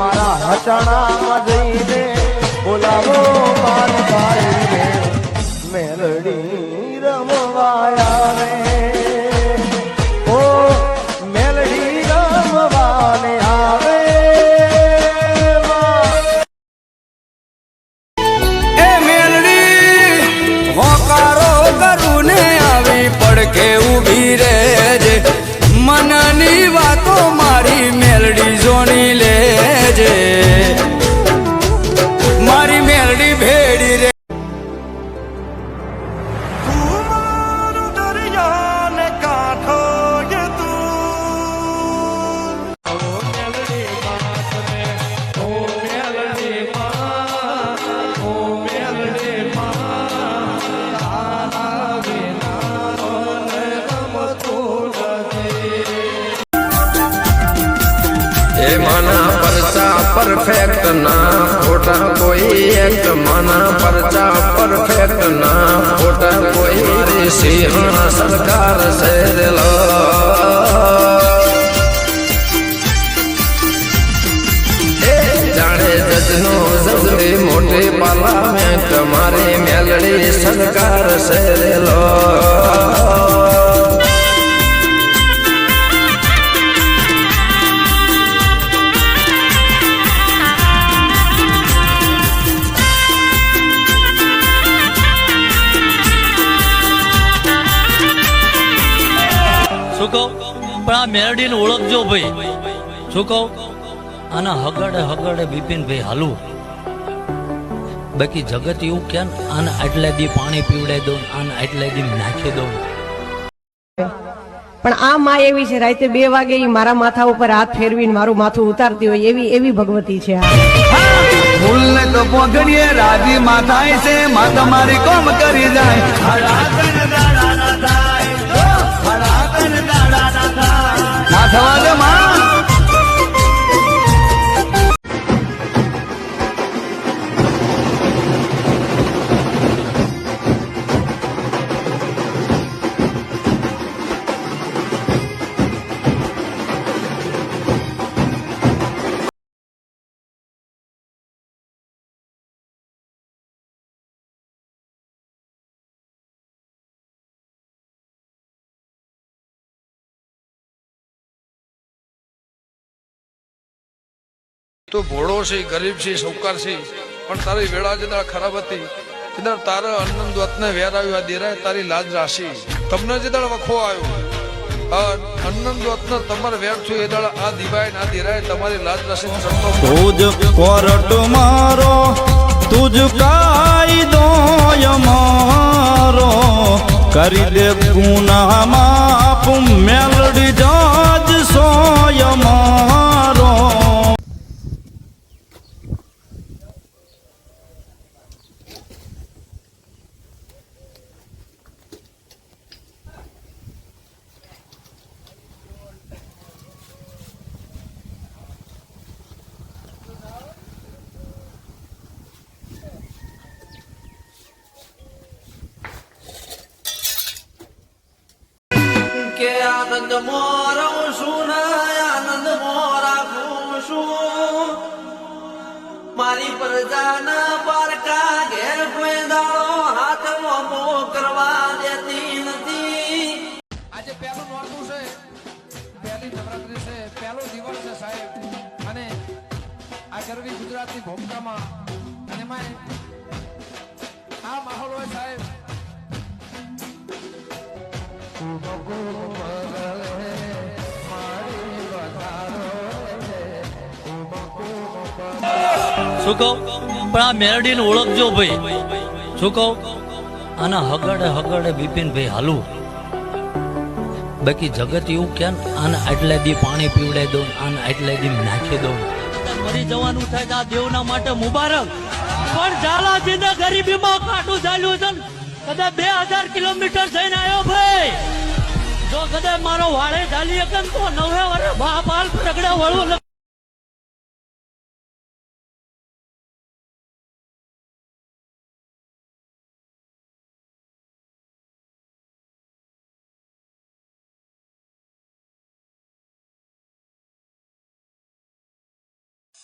મારા હટાણામાં જઈને બોલાવો મારી ભાઈને મેલડી રમવાયા રે ઓ મેલડી રમવાને આવે એ મેલડી હોકારો કરું ને આવી પડકે ઊભી રહેજે મનની વાતો મારી મેલડી જોણી લેજે મારી મેલડી ભેડી રે माना परचा परफेक्ट ना खोटा कोई एक माना परचा परफेक्ट ना खोटा कोई सिंह सरकार से दिलो जाने जजनो जजरी मोटी पार्लियामेंट मारी मेलड़ी सरकार से दिलो પણ આ મેલડીને ઓળખજો ભાઈ શું કહું આના હગડે બિપિન ભાઈ હાલું બાકી જગત એવું કે આને આટલા દી પાણી પીવડાવી દઉં આને આટલા દી નાખી દઉં પણ આ માં એવી છે રાતે 2 વાગે મારા માથા ઉપર હાથ ફેરવીને મારું માથું ઉતારતી હોય એવી ભગવતી છે ફૂલ ને તો પોગડીએ રાજી માથાય છે માં તમારી કોમ કરી જાય ના થવા દે માં તો ભોળો છે ગરીબ છે સૌકાર છે પણ તારી વેળા જે દાળ ખરાબ હતી તે દાળ તારા આનંદ વતને વેર આવ્યો આ દેરાય તારી લાજ રાશી તમને જે દાળ વખો આવ્યો આનંદ વતને તમારે વેર છું એ દાળ આ દિવાય આ દેરાય તમારી લાજ રાશી તુજ કોરટ મારો તુજ કાયદો અમારો કરી દે ગુના માફ મેલડી જાજ સોય મારો કે આનંદ મોરા છું આનંદ મોરા છું મારી પ્રજાના પારકા ઘેર કોઈ દાડો હાથ મોમો કરવા દેતી નથી આજે પહેલું નોરતું છે પહેલી નવરાત્રી છે પહેલો દિવસ છે સાહેબ અને આ ગરવી ગુજરાતની ભૂમિકામાં અને આ માહોલ હોય સાહેબ શું કહું પણ આ મેલડીને ઓળખજો ભાઈ શું કહું આના હગડે બિપિન ભાઈ હાલું બાકી જગત એવું કે આને આટલા દી પાણી પીવડાવી દઉં આને આટલા દી નાખી દઉં મરી જવાનું થાય આ દેવના માટે મુબારક પણ ઝાલાજીને ગરીબીમાં કાઢું ચાલ્યું છે કદાચ 2000 કિલોમીટર જઈને આવ્યો ભાઈ જો કદાચ મારો વાળે ચાલી તો 9 વર્ષ બાપ હાલ પ્રગડે વળવું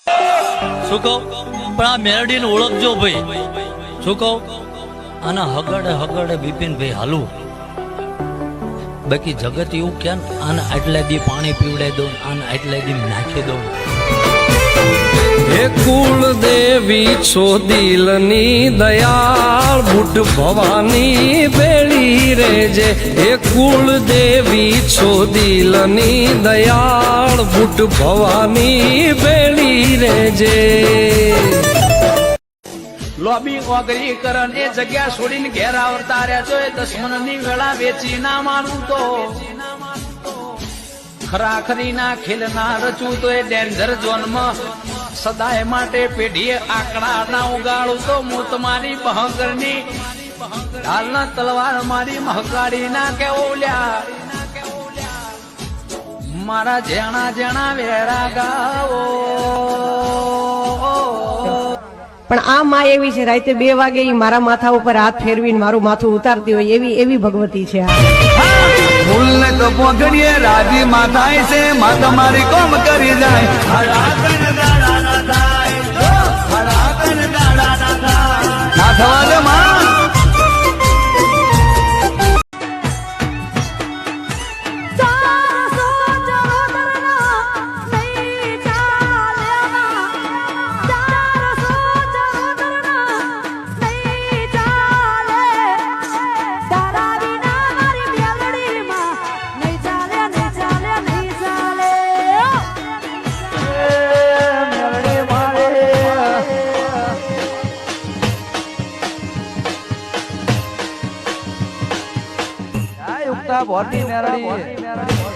Oh શું કહું પણ આ મેરડીને ઓળખજો ભાઈ. શું કહું આના હગડે બિપિનભાઈ હાલું. બાકી જગત એવું ક્યાં આને આટલા દી પાણી પીવડાવી દો, આને આટલા દી નાખી દો. હે કુળ દેવી છો દિલની દયાળ બુટ ભવાની બેળી રેજે. હે કુળ દેવી છો દિલની દયાળ બુટ ભવાની બેળી રેજે. લોબી ઓગરી કરન એ જગ્યા છોડીને ઘેર આવતા રહ્યા છો. એ દુશ્મનની વેળા વેચી ના માનું તો ખરાખરી ના ખેલ ના રચું તો એ ડેન્જર ઝોનમાં સદાય માટે પેઢીએ આંકડા ના ઉગાડું તો હું તમારી બહગરની ઢાલના તલવાર મારી મહકાડી ના કેવલ્યા મારા જેણા જેણા વેરા ગાઓ. પણ આ માં એવી છે, રાતે 2 વાગે ઈ મારા માથા ઉપર હાથ ફેરવીને મારું માથું ઉતારતી હોય એવી ભગવતી છે આ. ફૂલ ને તો પોગડીએ રાજી માં થાય છે, માં તમારી કોમ કરી જાય. ના થવા દે માં. ભોરની મેરડી